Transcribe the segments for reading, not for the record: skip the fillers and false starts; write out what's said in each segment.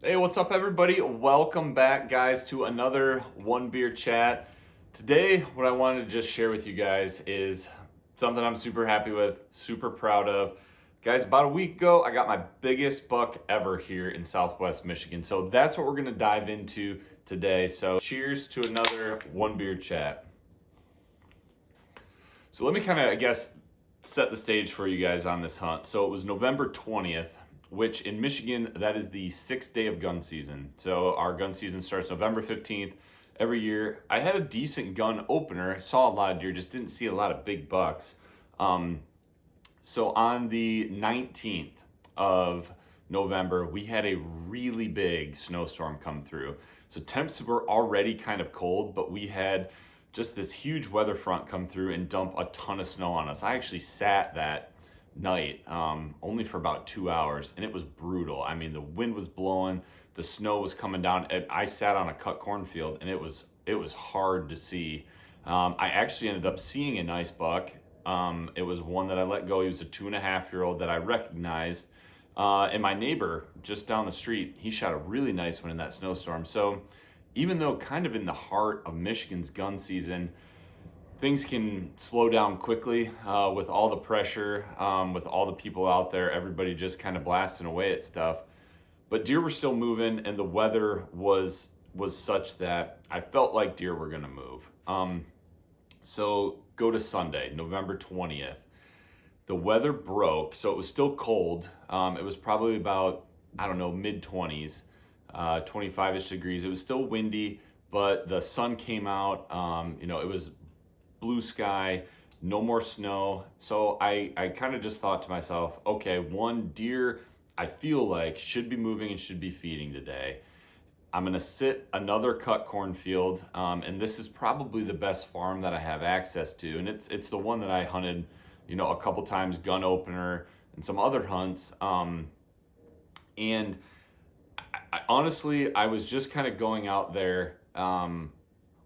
Hey, what's up, everybody? Welcome back, guys, to another One Beer Chat. Today, what I wanted to just share with you guys is something I'm super happy with, super proud of. Guys, about a week ago, I got my biggest buck ever here in Southwest Michigan. So that's what we're going to dive into today. So cheers to another One Beer Chat. So let me kind of, set the stage for you guys on this hunt. So it was November 20th, which in Michigan, that is the 6th day of gun season. So our gun season starts November 15th every year. I had a decent gun opener. I saw a lot of deer, just didn't see a lot of big bucks. So on the 19th of November, we had a really big snowstorm come through. So temps were already kind of cold, but we had just this huge weather front come through and dump a ton of snow on us. I actually sat that night only for about 2 hours, and it was brutal. I mean, the wind was blowing, the snow was coming down. I sat on a cut cornfield, and it was hard to see. I actually ended up seeing a nice buck. It was one that I let go. He was a 2.5-year-old that I recognized. And my neighbor just down the street, he shot a really nice one in that snowstorm. So even though kind of in the heart of Michigan's gun season, things can slow down quickly with all the pressure, with all the people out there, everybody just kind of blasting away at stuff. But deer were still moving, and the weather was such that I felt like deer were gonna move. So go to Sunday, November 20th. The weather broke, so it was still cold. It was probably about, I don't know, mid 20s, 25-ish degrees. It was still windy, but the sun came out. It was blue sky, no more snow. So I kind of just thought to myself, okay, one, deer I feel like should be moving and should be feeding today. I'm gonna sit another cut cornfield, and this is probably the best farm that I have access to, and it's the one that I hunted, a couple times, gun opener and some other hunts. And honestly, I was just kind of going out there,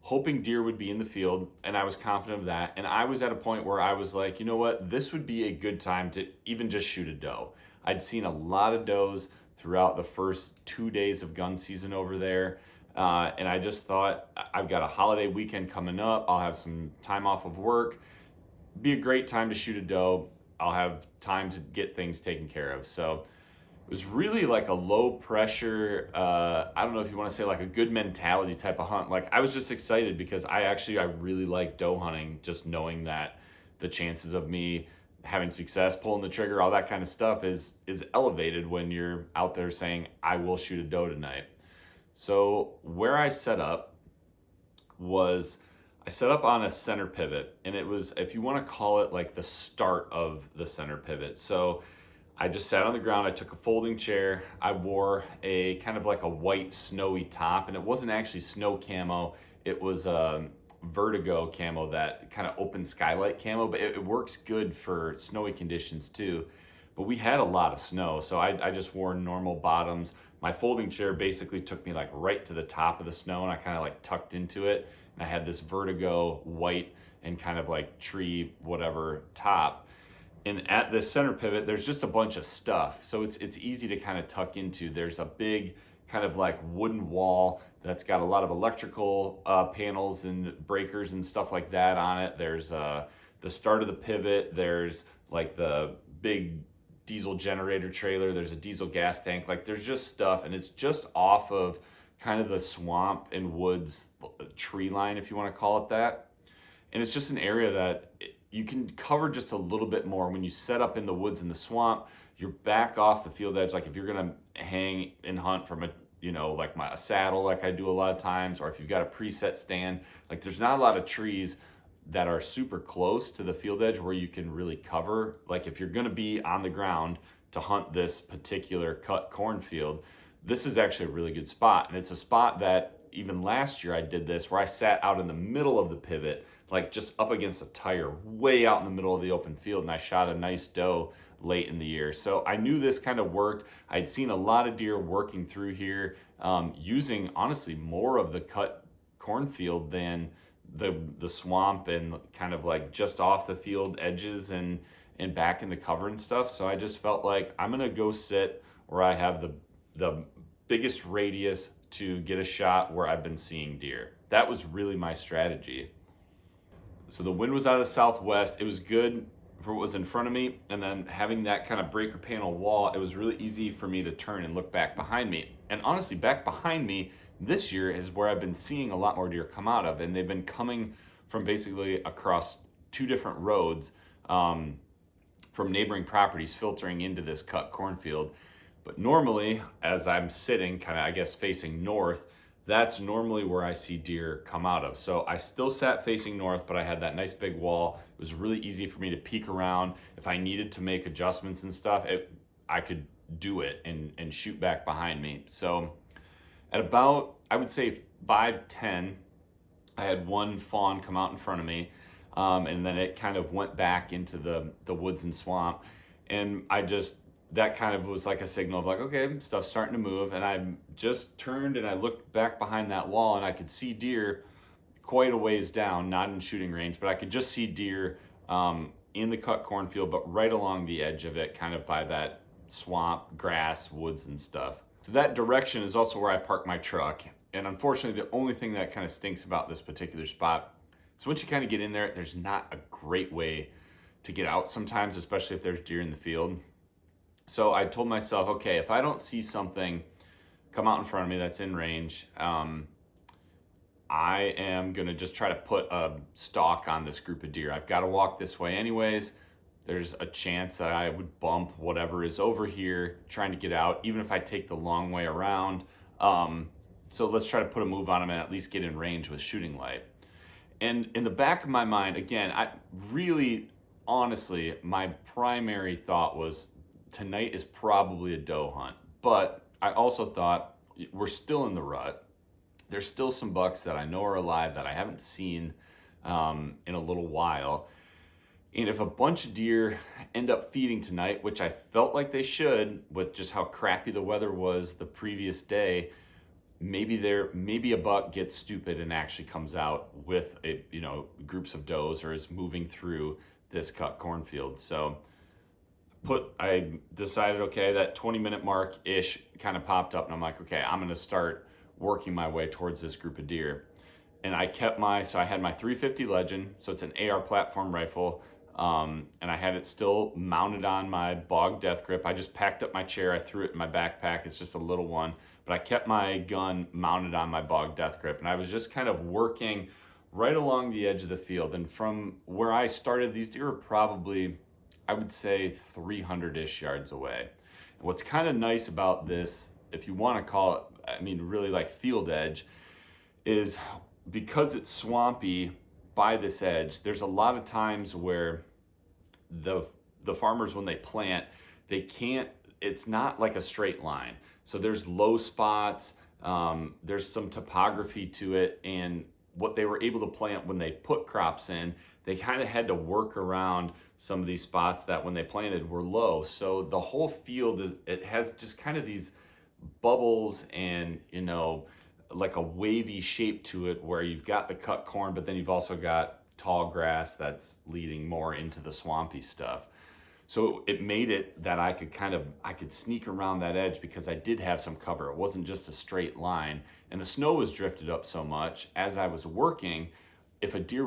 hoping deer would be in the field, and I was confident of that. And I was at a point where I was like, you know what, this would be a good time to even just shoot a doe. I'd seen a lot of does throughout the first 2 days of gun season over there. And I just thought, I've got a holiday weekend coming up. I'll have some time off of work. Be a great time to shoot a doe. I'll have time to get things taken care of. So it was really like a low pressure, I don't know if you want to say like a good mentality type of hunt. Like I was just excited because I really like doe hunting, just knowing that the chances of me having success, pulling the trigger, all that kind of stuff is elevated when you're out there saying, I will shoot a doe tonight. So where I set up was, I set up on a center pivot, and it was, if you want to call it, like the start of the center pivot. So I just sat on the ground, I took a folding chair, I wore a kind of like a white snowy top, and it wasn't actually snow camo, it was Vertigo camo, that kind of open skylight camo, but it works good for snowy conditions too. But we had a lot of snow, so I just wore normal bottoms. My folding chair basically took me like right to the top of the snow, and I kind of like tucked into it. And I had this Vertigo white and kind of like tree whatever top. And at the center pivot, there's just a bunch of stuff, so it's easy to kind of tuck into. There's a big kind of like wooden wall that's got a lot of electrical panels and breakers and stuff like that on it. There's the start of the pivot. There's like the big diesel generator trailer. There's a diesel gas tank. Like there's just stuff, and it's just off of kind of the swamp and woods tree line, if you want to call it that. And it's just an area that you can cover just a little bit more when you set up in the woods and the swamp. You're back off the field edge. Like if you're gonna hang and hunt from a a saddle, like I do a lot of times, or if you've got a preset stand, like there's not a lot of trees that are super close to the field edge where you can really cover. Like if you're gonna be on the ground to hunt this particular cut cornfield, this is actually a really good spot. And it's a spot that even last year I did this, where I sat out in the middle of the pivot, like just up against a tire, way out in the middle of the open field, and I shot a nice doe late in the year. So I knew this kind of worked. I'd seen a lot of deer working through here, using honestly more of the cut cornfield than the swamp and kind of like just off the field edges and back in the cover and stuff. So I just felt like I'm gonna go sit where I have the biggest radius to get a shot where I've been seeing deer. That was really my strategy. So the wind was out of the southwest. It was good for what was in front of me. And then having that kind of breaker panel wall, it was really easy for me to turn and look back behind me. And honestly, back behind me this year is where I've been seeing a lot more deer come out of. And they've been coming from basically across two different roads from neighboring properties filtering into this cut cornfield. But normally, as I'm sitting kind of, I guess, facing north, that's normally where I see deer come out of. So I still sat facing north, but I had that nice big wall. It was really easy for me to peek around. If I needed to make adjustments and stuff, I could do it and shoot back behind me. So at about, I would say 5:10, I had one fawn come out in front of me. And then it kind of went back into the woods and swamp. And that kind of was like a signal of like, okay, stuff's starting to move. And I just turned and I looked back behind that wall and I could see deer quite a ways down, not in shooting range, but I could just see deer in the cut cornfield, but right along the edge of it, kind of by that swamp, grass, woods and stuff. So that direction is also where I park my truck. And unfortunately, the only thing that kind of stinks about this particular spot, so once you kind of get in there, there's not a great way to get out sometimes, especially if there's deer in the field. So I told myself, okay, if I don't see something come out in front of me that's in range, I am gonna just try to put a stalk on this group of deer. I've got to walk this way anyways. There's a chance that I would bump whatever is over here trying to get out, even if I take the long way around. So let's try to put a move on them and at least get in range with shooting light. And in the back of my mind, again, honestly, my primary thought was tonight is probably a doe hunt. But I also thought we're still in the rut. There's still some bucks that I know are alive that I haven't seen in a little while. And if a bunch of deer end up feeding tonight, which I felt like they should with just how crappy the weather was the previous day, maybe a buck gets stupid and actually comes out with groups of does or is moving through this cut cornfield. So I decided, okay, that 20-minute mark ish kind of popped up and I'm like, okay, I'm going to start working my way towards this group of deer. And I had my 350 Legend, so it's an AR platform rifle. And I had it still mounted on my Bog Death Grip. I just packed up my chair, I threw it in my backpack. It's just a little one, but I kept my gun mounted on my Bog Death Grip. And I was just kind of working right along the edge of the field. And from where I started, these deer were probably, I would say, 300-ish yards away. What's kind of nice about this, if you want to call it, really like field edge, is because it's swampy by this edge, there's a lot of times where the farmers, when they plant, it's not like a straight line. So there's low spots, there's some topography to it, and what they were able to plant when they put crops in, they kind of had to work around some of these spots that when they planted were low. So the whole field it has just kind of these bubbles and, like a wavy shape to it where you've got the cut corn, but then you've also got tall grass that's leading more into the swampy stuff. So it made it that I could sneak around that edge because I did have some cover. It wasn't just a straight line, and the snow was drifted up so much as I was working. If a deer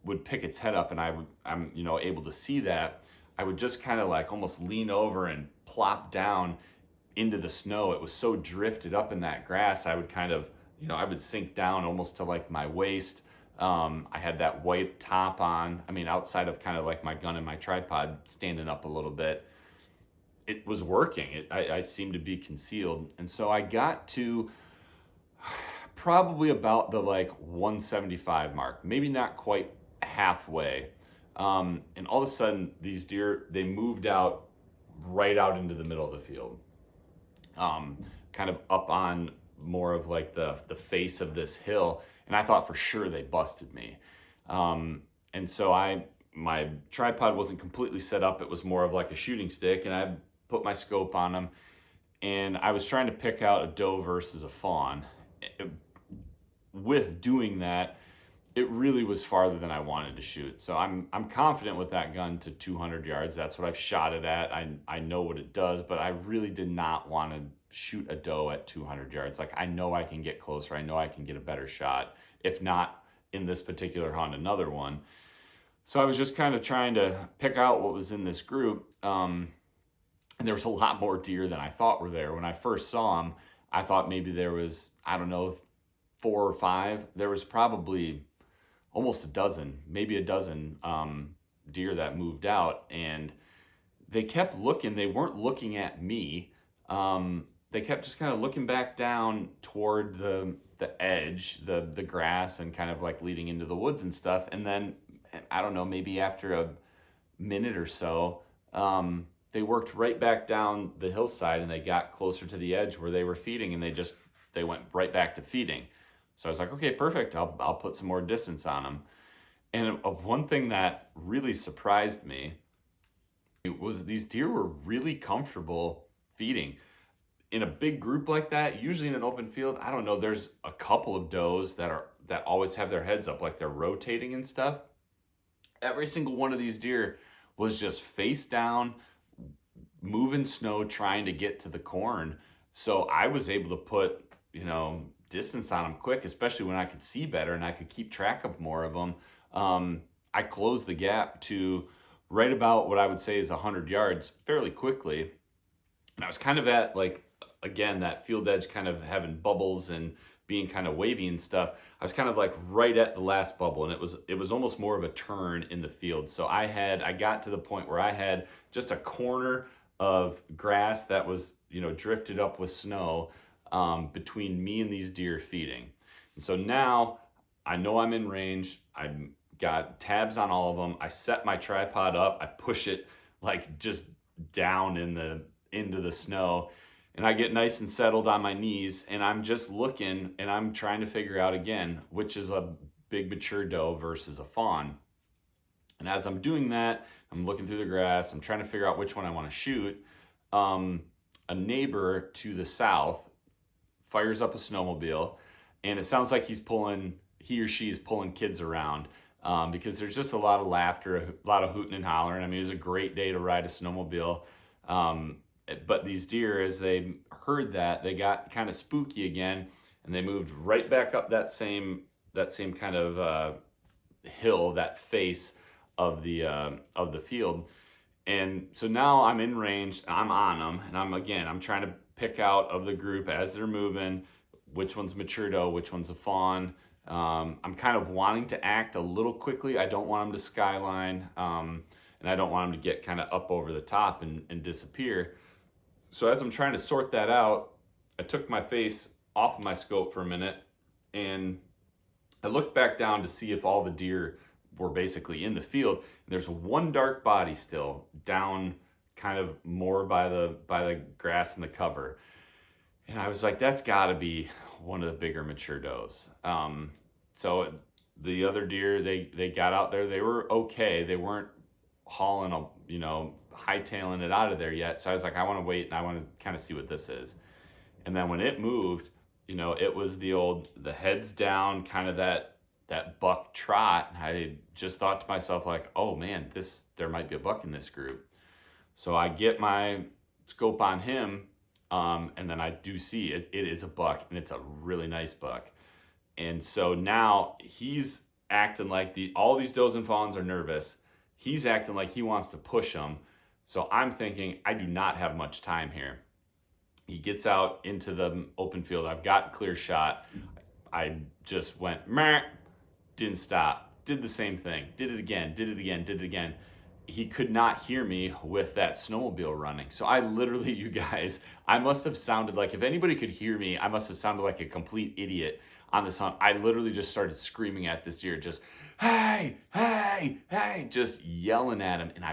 would pick its head up and I'm able to see that, I would just kind of like almost lean over and plop down into the snow. It was so drifted up in that grass, I would kind of, I would sink down almost to like my waist. I had that white top on. Outside of kind of like my gun and my tripod standing up a little bit, it was working. I seemed to be concealed. And so I got to probably about the like 175 mark, maybe not quite halfway. And all of a sudden these deer, they moved out right out into the middle of the field. Kind of up on more of like the face of this hill, and I thought for sure they busted me. And so my tripod wasn't completely set up. It was more of like a shooting stick, and I put my scope on them, and I was trying to pick out a doe versus a fawn. With doing that, it really was farther than I wanted to shoot. So I'm confident with that gun to 200 yards. That's what I've shot it at. I know what it does, but I really did not want to shoot a doe at 200 yards. Like, I know I can get closer. I know I can get a better shot. If not in this particular hunt, another one. So I was just kind of trying to pick out what was in this group. And there was a lot more deer than I thought were there. When I first saw them, I thought maybe there was, I don't know, 4 or 5. There was probably almost a dozen, maybe a dozen deer that moved out. And they kept looking. They weren't looking at me. They kept just kind of looking back down toward the edge, the grass, and kind of like leading into the woods and stuff. And then, I don't know, maybe after a minute or so, they worked right back down the hillside, and they got closer to the edge where they were feeding, and they went right back to feeding. So I was like, okay, perfect. I'll put some more distance on them. And one thing that really surprised me, it was these deer were really comfortable feeding. In a big group like that, usually in an open field, I don't know, there's a couple of does that always have their heads up, like they're rotating and stuff. Every single one of these deer was just face down, moving snow, trying to get to the corn. So I was able to put, distance on them quick, especially when I could see better and I could keep track of more of them. I closed the gap to right about what I would say is 100 yards fairly quickly. And I was kind of at, like, again, that field edge kind of having bubbles and being kind of wavy and stuff. I was kind of like right at the last bubble, and it was almost more of a turn in the field. So I got to the point where I had just a corner of grass that was, drifted up with snow between me and these deer feeding. And so now I know I'm in range. I've got tabs on all of them. I set my tripod up. I push it like just down into the snow, and I get nice and settled on my knees, and I'm just looking, and I'm trying to figure out again which is a big mature doe versus a fawn. And as I'm doing that, I'm looking through the grass. I'm trying to figure out which one I want to shoot. A neighbor to the south fires up a snowmobile, and it sounds like he or she is pulling kids around, because there's just a lot of laughter, a lot of hooting and hollering. I mean, it was a great day to ride a snowmobile. But these deer, as they heard that, they got kind of spooky again, and they moved right back up that same kind of hill, that face of the field. And so now I'm in range, I'm on them, and I'm trying to pick out of the group as they're moving which one's mature doe, which one's a fawn. I'm kind of wanting to act a little quickly. I don't want them to skyline, and I don't want them to get kind of up over the top and disappear. So as I'm trying to sort that out, I took my face off of my scope for a minute, and I looked back down to see if all the deer were basically in the field. And there's one dark body still down kind of more by the grass and the cover. And I was like, that's gotta be one of the bigger mature does. So the other deer, they got out there, they were okay. They weren't hauling hightailing it out of there yet. So I was like, I want to wait and I want to kind of see what this is. And then when it moved, it was the heads down, kind of that buck trot. And I just thought to myself, like, oh man, there might be a buck in this group. So I get my scope on him, and then I do see it is a buck, and it's a really nice buck. And so now he's acting like all these does and fawns are nervous. He's acting like he wants to push them. So I'm thinking, I do not have much time here. He gets out into the open field. I've got clear shot. I just went, meh, didn't stop. Did the same thing. Did it again. He could not hear me with that snowmobile running. So I literally, you guys, I must have sounded like, if anybody could hear me, I must have sounded like a complete idiot on this hunt. I literally just started screaming at this deer, just, hey, just yelling at him. And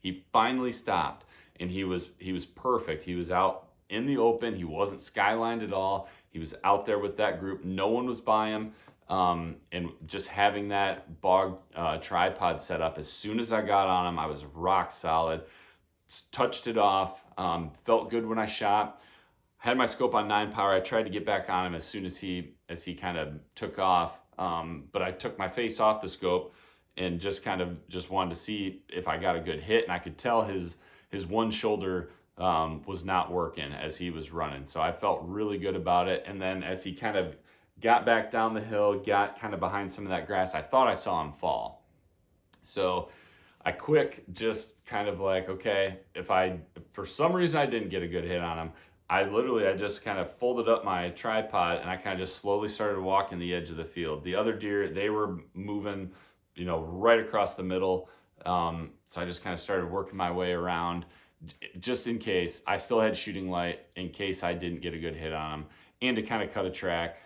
he finally stopped, and he was perfect. He was out in the open. He wasn't skylined at all. He was out there with that group. No one was by him. And just having that bog tripod set up, as soon as I got on him, I was rock solid. Touched it off. Felt good when I shot. Had my scope on 9 power. I tried to get back on him as soon as he kind of took off. But I took my face off the scope and just wanted to see if I got a good hit. And I could tell his one shoulder was not working as he was running. So I felt really good about it. And then as he kind of got back down the hill, got kind of behind some of that grass, I thought I saw him fall. So I just kind of like, okay, if for some reason I didn't get a good hit on him, I just kind of folded up my tripod and I kind of just slowly started walking the edge of the field. The other deer, they were moving, right across the middle. So I just kind of started working my way around just in case. I still had shooting light in case I didn't get a good hit on him, and to kind of cut a track,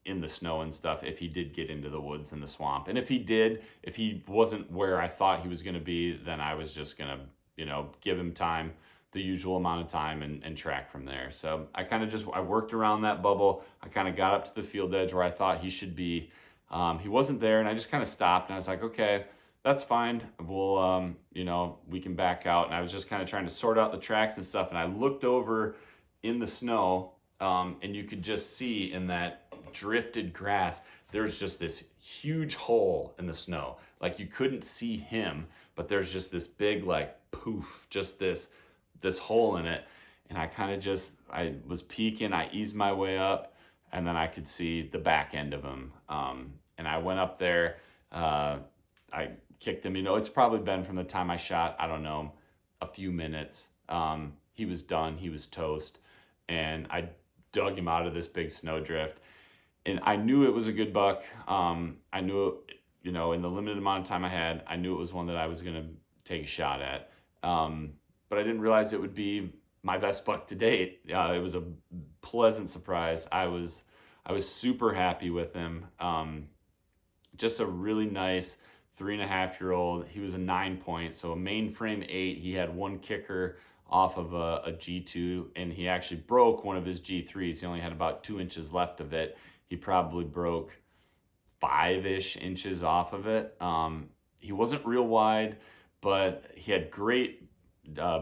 in the snow and stuff if he did get into the woods and the swamp. And if he wasn't where I thought he was going to be, then I was just going to, give him time, the usual amount of time, and track from there. So I worked around that bubble. I kind of got up to the field edge where I thought he should be. He wasn't there, and I just kind of stopped and I was like, okay, that's fine. We'll, we can back out. And I was just kind of trying to sort out the tracks and stuff. And I looked over in the snow, and you could just see in that drifted grass, there's just this huge hole in the snow. Like you couldn't see him, but there's just this big, like, poof, just this hole in it. And I was peeking, I eased my way up, and then I could see the back end of him. And I went up there, I kicked him. It's probably been from the time I shot, I don't know, a few minutes. He was done, he was toast. And I dug him out of this big snowdrift. And I knew it was a good buck. I knew it, in the limited amount of time I had, I knew it was one that I was going to take a shot at. But I didn't realize it would be my best buck to date. It was a pleasant surprise. I was super happy with him. Just a really nice 3.5-year-old. He was a 9-point, so a mainframe 8. He had one kicker off of a G2, and he actually broke one of his G3s. He only had about 2 inches left of it. He probably broke 5-ish inches off of it. He wasn't real wide, but he had great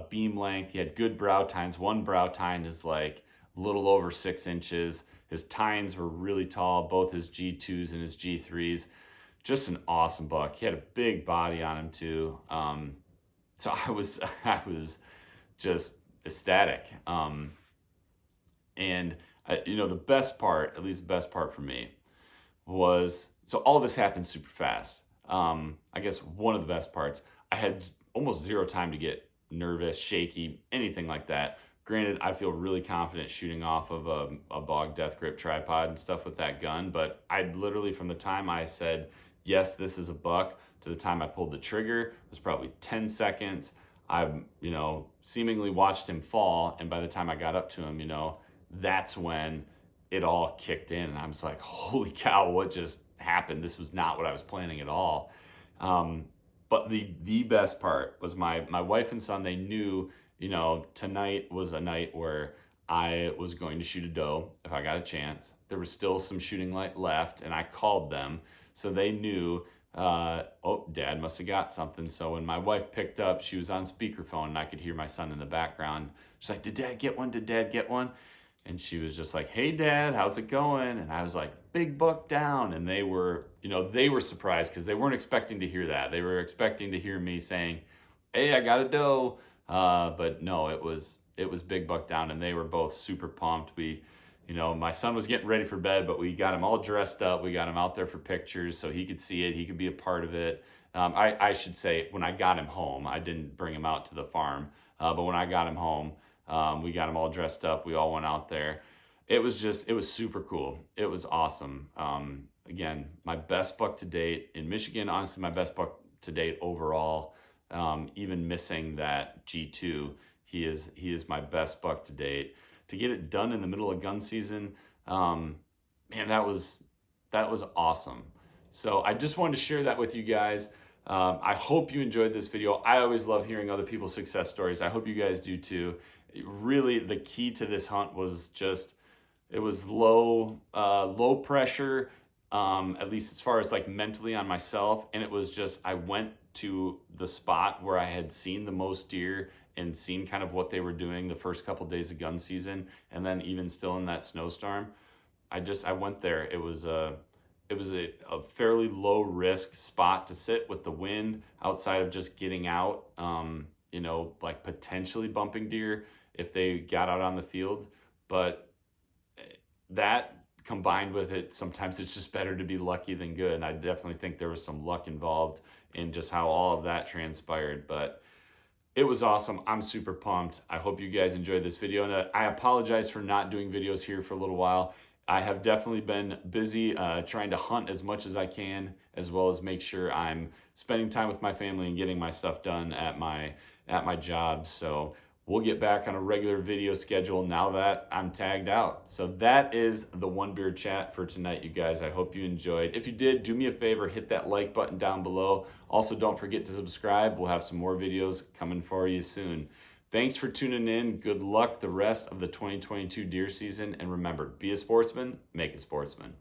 beam length. He had good brow tines. One brow tine is like a little over 6 inches. His tines were really tall, both his G2s and his G3s. Just an awesome buck. He had a big body on him too. So I was just ecstatic. And the best part, at least the best part for me, was, so all this happened super fast. I guess one of the best parts, I had almost zero time to get nervous, shaky, anything like that. Granted, I feel really confident shooting off of a Bog Death Grip tripod and stuff with that gun, but I literally, from the time I said, yes, this is a buck, to the time I pulled the trigger, was probably 10 seconds. I, seemingly watched him fall, and by the time I got up to him, that's when it all kicked in. And I was like, holy cow, what just happened? This was not what I was planning at all. But the best part was my wife and son, they knew, tonight was a night where I was going to shoot a doe if I got a chance. There was still some shooting light left, and I called them. So they knew, Dad must have got something. So when my wife picked up, she was on speakerphone, and I could hear my son in the background. She's like, did Dad get one? Did Dad get one? And she was just like, hey, Dad, how's it going? And I was like, big buck down. And they were surprised because they weren't expecting to hear that. They were expecting to hear me saying, hey, I got a doe. But no, it was big buck down, and they were both super pumped. My son was getting ready for bed, but we got him all dressed up. We got him out there for pictures so he could see it. He could be a part of it. I should say, when I got him home, I didn't bring him out to the farm. But when I got him home, we got him all dressed up. We all went out there. It was super cool. It was awesome. Again, my best buck to date in Michigan, honestly, my best buck to date overall. Even missing that G2, he is my best buck to date. To get it done in the middle of gun season, man, that was awesome. So I just wanted to share that with you guys. I hope you enjoyed this video. I always love hearing other people's success stories. I hope you guys do too. Really, the key to this hunt was it was low pressure, at least as far as like mentally on myself. And it was just, I went to the spot where I had seen the most deer and seen kind of what they were doing the first couple days of gun season. And then even still in that snowstorm, I went there. It was a fairly low risk spot to sit with the wind outside of just getting out. you know, like potentially bumping deer if they got out on the field. But that combined with it, sometimes it's just better to be lucky than good. And I definitely think there was some luck involved in just how all of that transpired. But it was awesome. I'm super pumped. I hope you guys enjoyed this video. And I apologize for not doing videos here for a little while. I have definitely been busy trying to hunt as much as I can, as well as make sure I'm spending time with my family and getting my stuff done at my job. So we'll get back on a regular video schedule now that I'm tagged out. So that is the One Beer Chat for tonight, you guys. I hope you enjoyed. If you did, do me a favor, hit that like button down below. Also, don't forget to subscribe. We'll have some more videos coming for you soon. Thanks for tuning in. Good luck the rest of the 2022 deer season. And remember, be a sportsman, make a sportsman.